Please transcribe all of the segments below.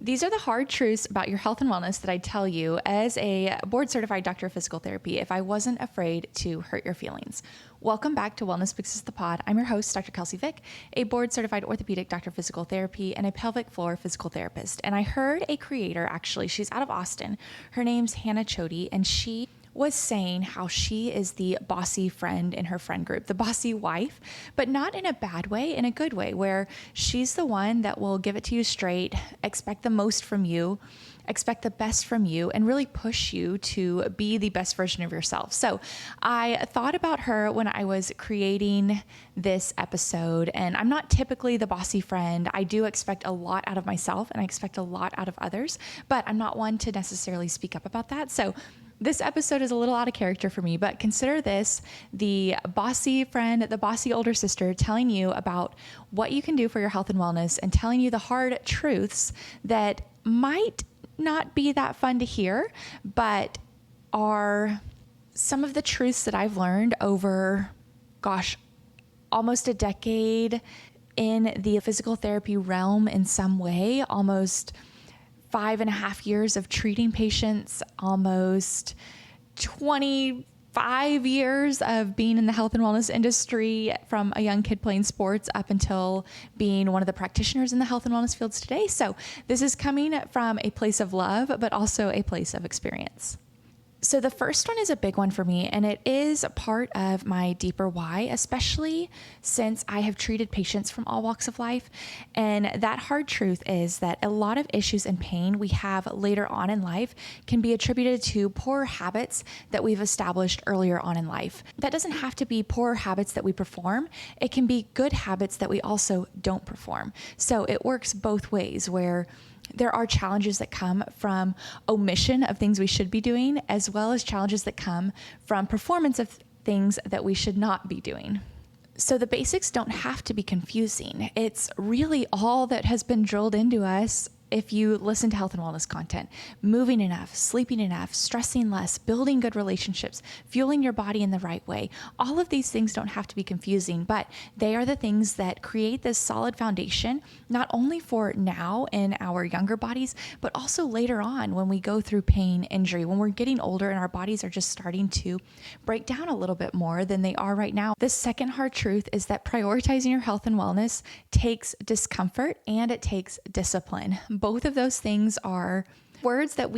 These are the hard truths about your health and wellness that I tell you as a board certified doctor of physical therapy if I wasn't afraid to hurt your feelings. Welcome back to Wellness Fixes the Pod. I'm your host, Dr. Kelsey Vick, a board certified orthopedic doctor of physical therapy and a pelvic floor physical therapist. And I heard a creator, actually, she's out of Austin. Her name's Hannah Chody, and she was saying how she is the bossy friend in her friend group, the bossy wife, but not in a bad way, in a good way, where she's the one that will give it to you straight, expect the most from you, expect the best from you, and really push you to be the best version of yourself. So I thought about her when I was creating this episode, and I'm not typically the bossy friend. I do expect a lot out of myself and I expect a lot out of others, but I'm not one to necessarily speak up about that. So this episode is a little out of character for me, but consider this the bossy friend, the bossy older sister telling you about what you can do for your health and wellness and telling you the hard truths that might not be that fun to hear, but are some of the truths that I've learned over, almost a decade in the physical therapy realm in some way, almost 5.5 years of treating patients, almost 25 years of being in the health and wellness industry from a young kid playing sports up until being one of the practitioners in the health and wellness fields today. So this is coming from a place of love, but also a place of experience. So the first one is a big one for me, and it is a part of my deeper why, especially since I have treated patients from all walks of life. And that hard truth is that a lot of issues and pain we have later on in life can be attributed to poor habits that we've established earlier on in life. That doesn't have to be poor habits that we perform. It can be good habits that we also don't perform. So it works both ways, where there are challenges that come from omission of things we should be doing, as well as challenges that come from performance of things that we should not be doing. So the basics don't have to be confusing. It's really all that has been drilled into us if you listen to health and wellness content: moving enough, sleeping enough, stressing less, building good relationships, fueling your body in the right way. All of these things don't have to be confusing, but they are the things that create this solid foundation, not only for now in our younger bodies, but also later on when we go through pain, injury, when we're getting older and our bodies are just starting to break down a little bit more than they are right now. The second hard truth is that prioritizing your health and wellness takes discomfort and it takes discipline. Both of those things are words that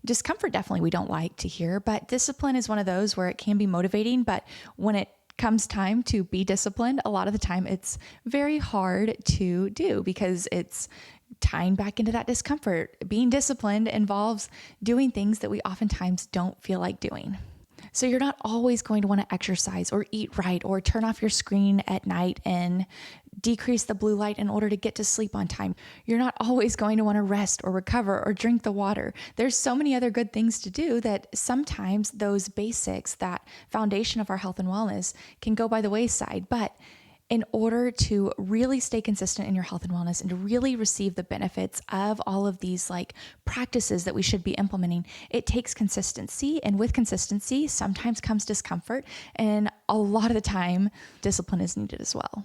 discomfort definitely we don't like to hear, but discipline is one of those where it can be motivating, but when it comes time to be disciplined, a lot of the time it's very hard to do because it's tying back into that discomfort. Being disciplined involves doing things that we oftentimes don't feel like doing. So you're not always going to want to exercise or eat right or turn off your screen at night and decrease the blue light in order to get to sleep on time. You're not always going to want to rest or recover or drink the water. There's so many other good things to do that sometimes those basics, that foundation of our health and wellness, can go by the wayside. But in order to really stay consistent in your health and wellness and to really receive the benefits of all of these practices that we should be implementing, it takes consistency. And with consistency, sometimes comes discomfort. And a lot of the time, discipline is needed as well.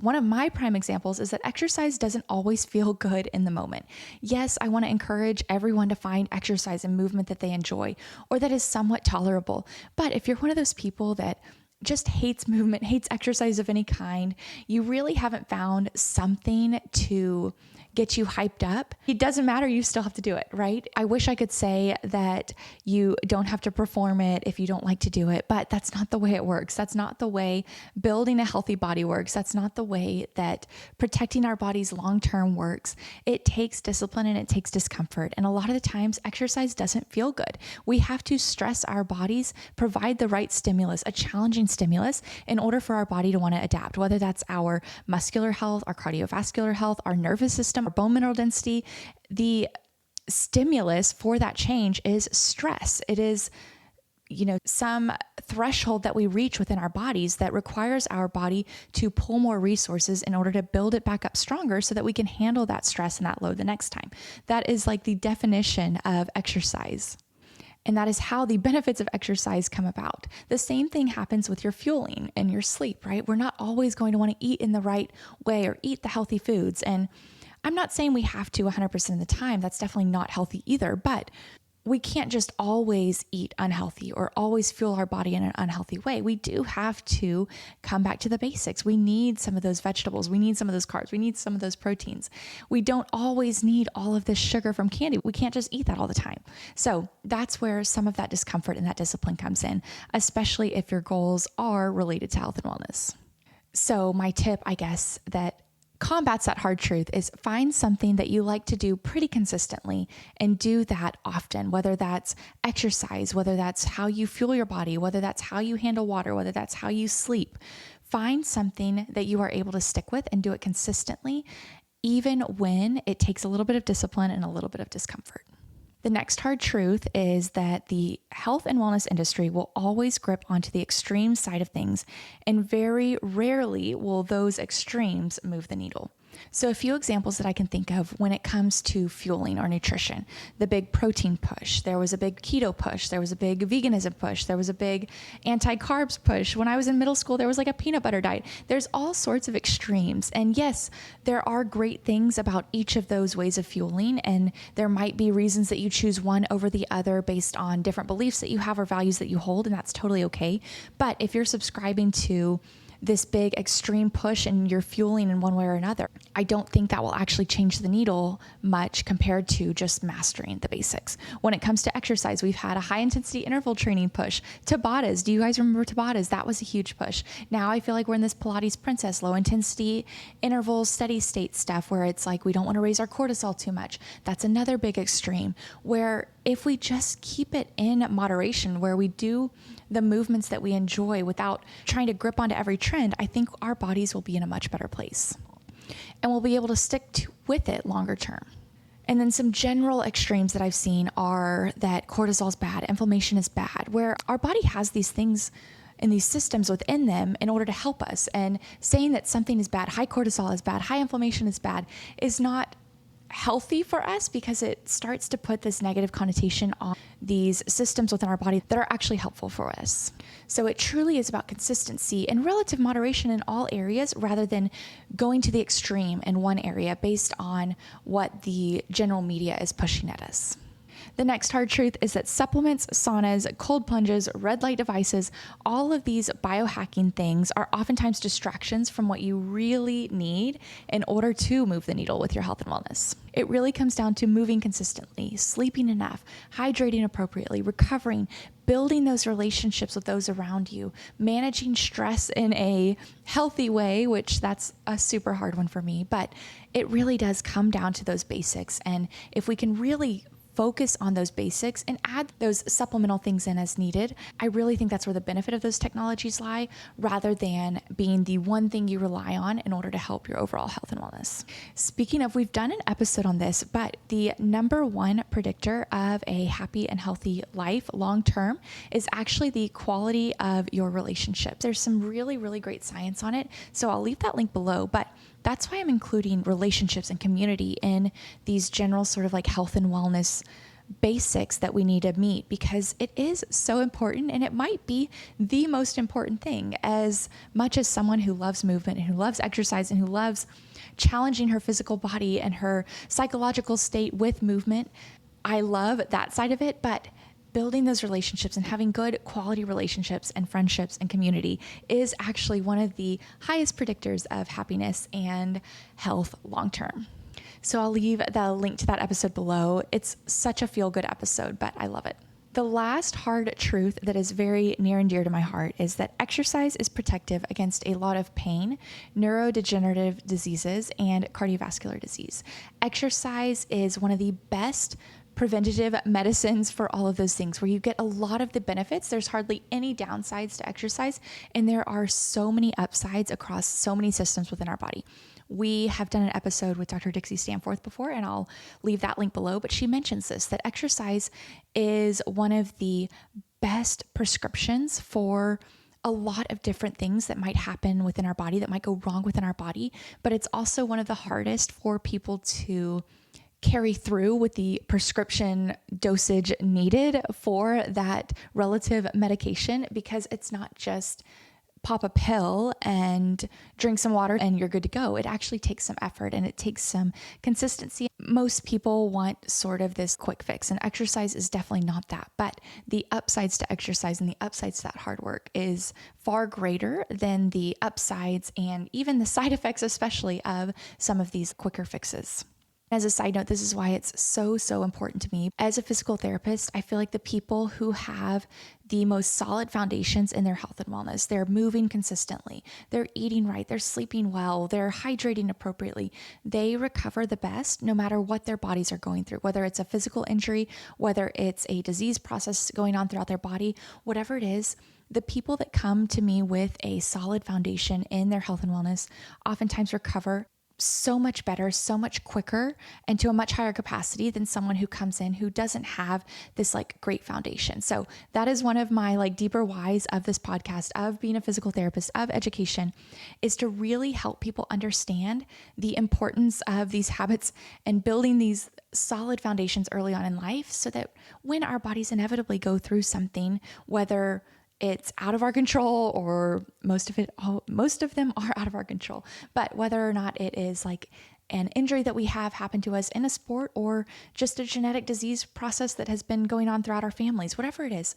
One of my prime examples is that exercise doesn't always feel good in the moment. Yes, I want to encourage everyone to find exercise and movement that they enjoy or that is somewhat tolerable. But if you're one of those people that just hates movement, hates exercise of any kind, you really haven't found something to get you hyped up. It doesn't matter, you still have to do it, right? I wish I could say that you don't have to perform it if you don't like to do it, but that's not the way it works. That's not the way building a healthy body works. That's not the way that protecting our bodies long-term works. It takes discipline and it takes discomfort. And a lot of the times exercise doesn't feel good. We have to stress our bodies, provide the right stimulus, a challenging stimulus, in order for our body to want to adapt, whether that's our muscular health, our cardiovascular health, our nervous system, our bone mineral density. The stimulus for that change is stress. It is, some threshold that we reach within our bodies that requires our body to pull more resources in order to build it back up stronger so that we can handle that stress and that load the next time. That is the definition of exercise. And that is how the benefits of exercise come about. The same thing happens with your fueling and your sleep, right? We're not always going to want to eat in the right way or eat the healthy foods. And I'm not saying we have to 100% of the time. That's definitely not healthy either, but we can't just always eat unhealthy or always fuel our body in an unhealthy way. We do have to come back to the basics. We need some of those vegetables. We need some of those carbs. We need some of those proteins. We don't always need all of this sugar from candy. We can't just eat that all the time. So that's where some of that discomfort and that discipline comes in, especially if your goals are related to health and wellness. So my tip, I guess, that combats that hard truth is find something that you like to do pretty consistently and do that often, whether that's exercise, whether that's how you fuel your body, whether that's how you handle water, whether that's how you sleep. Find something that you are able to stick with and do it consistently, even when it takes a little bit of discipline and a little bit of discomfort. The next hard truth is that the health and wellness industry will always grip onto the extreme side of things, and very rarely will those extremes move the needle. So a few examples that I can think of when it comes to fueling or nutrition: the big protein push. There was a big keto push. There was a big veganism push. There was a big anti-carbs push. When I was in middle school, there was like a peanut butter diet. There's all sorts of extremes. And yes, there are great things about each of those ways of fueling. And there might be reasons that you choose one over the other based on different beliefs that you have or values that you hold. And that's totally okay. But if you're subscribing to this big extreme push and you're fueling in one way or another, I don't think that will actually change the needle much compared to just mastering the basics. When it comes to exercise, we've had a high intensity interval training push. Tabatas, do you guys remember Tabatas? That was a huge push. Now I feel like we're in this Pilates princess, low intensity interval, steady state stuff where it's like we don't want to raise our cortisol too much. That's another big extreme where if we just keep it in moderation, where we do the movements that we enjoy without trying to grip onto every trend, I think our bodies will be in a much better place and we'll be able to stick with it longer term. And then some general extremes that I've seen are that cortisol is bad, inflammation is bad, where our body has these things and these systems within them in order to help us. And saying that something is bad, high cortisol is bad, high inflammation is bad, is not healthy for us because it starts to put this negative connotation on these systems within our body that are actually helpful for us. So it truly is about consistency and relative moderation in all areas rather than going to the extreme in one area based on what the general media is pushing at us. The next hard truth is that supplements, saunas, cold plunges, red light devices, all of these biohacking things are oftentimes distractions from what you really need in order to move the needle with your health and wellness. It really comes down to moving consistently, sleeping enough, hydrating appropriately, recovering, building those relationships with those around you, managing stress in a healthy way, which that's a super hard one for me, but it really does come down to those basics. And if we can really focus on those basics and add those supplemental things in as needed, I really think that's where the benefit of those technologies lie, rather than being the one thing you rely on in order to help your overall health and wellness. Speaking of, we've done an episode on this, but the number one predictor of a happy and healthy life long term is actually the quality of your relationships. There's some really, really great science on it, so I'll leave that link below, but that's why I'm including relationships and community in these general sort of like health and wellness basics that we need to meet, because it is so important, and it might be the most important thing. As much as someone who loves movement and who loves exercise and who loves challenging her physical body and her psychological state with movement, I love that side of it, but building those relationships and having good quality relationships and friendships and community is actually one of the highest predictors of happiness and health long term. So I'll leave the link to that episode below. It's such a feel-good episode, but I love it. The last hard truth that is very near and dear to my heart is that exercise is protective against a lot of pain, neurodegenerative diseases, and cardiovascular disease. Exercise is one of the best preventative medicines for all of those things, where you get a lot of the benefits. There's hardly any downsides to exercise, and there are so many upsides across so many systems within our body. We have done an episode with Dr. Dixie Stanforth before, and I'll leave that link below, but she mentions this, that exercise is one of the best prescriptions for a lot of different things that might happen within our body, that might go wrong within our body, but it's also one of the hardest for people to carry through with the prescription dosage needed for that relative medication, because it's not just pop a pill and drink some water and you're good to go. It actually takes some effort and it takes some consistency. Most people want sort of this quick fix, and exercise is definitely not that. But the upsides to exercise and the upsides to that hard work is far greater than the upsides and even the side effects, especially of some of these quicker fixes. As a side note, this is why it's so important to me. As a physical therapist, I feel like the people who have the most solid foundations in their health and wellness, they're moving consistently, they're eating right, they're sleeping well, they're hydrating appropriately, they recover the best no matter what their bodies are going through, whether it's a physical injury, whether it's a disease process going on throughout their body, whatever it is. The people that come to me with a solid foundation in their health and wellness oftentimes recover so much better, so much quicker, and to a much higher capacity than someone who comes in who doesn't have this like great foundation. So that is one of my like deeper whys of this podcast, of being a physical therapist, of education, is to really help people understand the importance of these habits and building these solid foundations early on in life so that when our bodies inevitably go through something, whether it's out of our control or most of them are out of our control, but whether or not it is like an injury that we have happened to us in a sport or just a genetic disease process that has been going on throughout our families, whatever it is,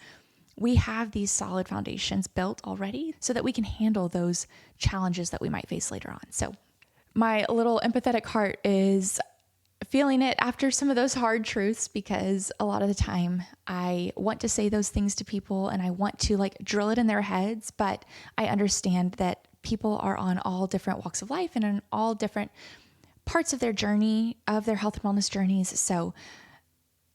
we have these solid foundations built already so that we can handle those challenges that we might face later on. So my little empathetic heart is feeling it after some of those hard truths, because a lot of the time I want to say those things to people and I want to like drill it in their heads, but I understand that people are on all different walks of life and on all different parts of their journey, of their health and wellness journeys. So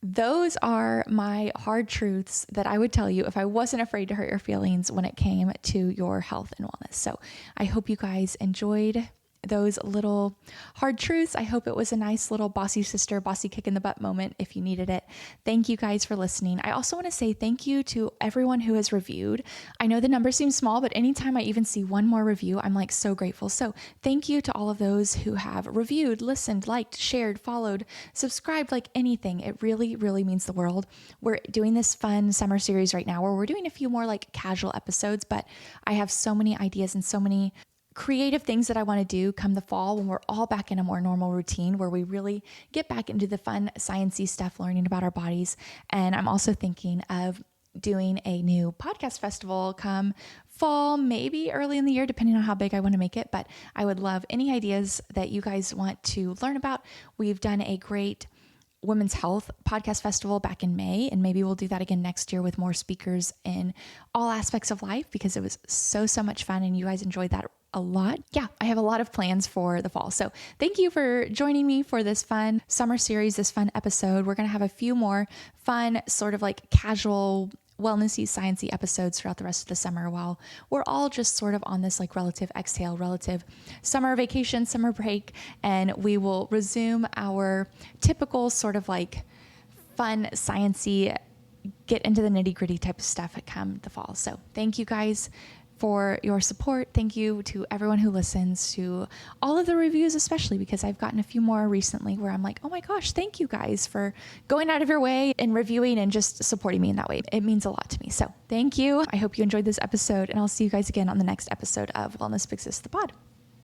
those are my hard truths that I would tell you if I wasn't afraid to hurt your feelings when it came to your health and wellness. So I hope you guys enjoyed those little hard truths. I hope it was a nice little bossy sister, bossy kick in the butt moment if you needed it. Thank you guys for listening. I also want to say thank you to everyone who has reviewed. I know the number seems small, but anytime I even see one more review, I'm like so grateful. So thank you to all of those who have reviewed, listened, liked, shared, followed, subscribed, like anything. It really, really means the world. We're doing this fun summer series right now where we're doing a few more like casual episodes, but I have so many ideas and so many creative things that I want to do come the fall when we're all back in a more normal routine where we really get back into the fun sciencey stuff, learning about our bodies. And I'm also thinking of doing a new podcast festival come fall, maybe early in the year, depending on how big I want to make it. But I would love any ideas that you guys want to learn about. We've done a great Women's Health Podcast Festival back in May, and maybe we'll do that again next year with more speakers in all aspects of life because it was so much fun and you guys enjoyed that a lot. Yeah, I have a lot of plans for the fall. So thank you for joining me for this fun summer series, this fun episode. We're going to have a few more fun, sort of like casual wellnessy, sciencey episodes throughout the rest of the summer while we're all just sort of on this like relative exhale, relative summer vacation, summer break, and we will resume our typical sort of like fun, sciencey, get into the nitty gritty type of stuff come the fall. So thank you guys for your support. Thank you to everyone who listens, to all of the reviews, especially because I've gotten a few more recently where I'm like, oh my gosh, thank you guys for going out of your way and reviewing and just supporting me in that way. It means a lot to me. So thank you. I hope you enjoyed this episode and I'll see you guys again on the next episode of Wellness Fixes the Pod.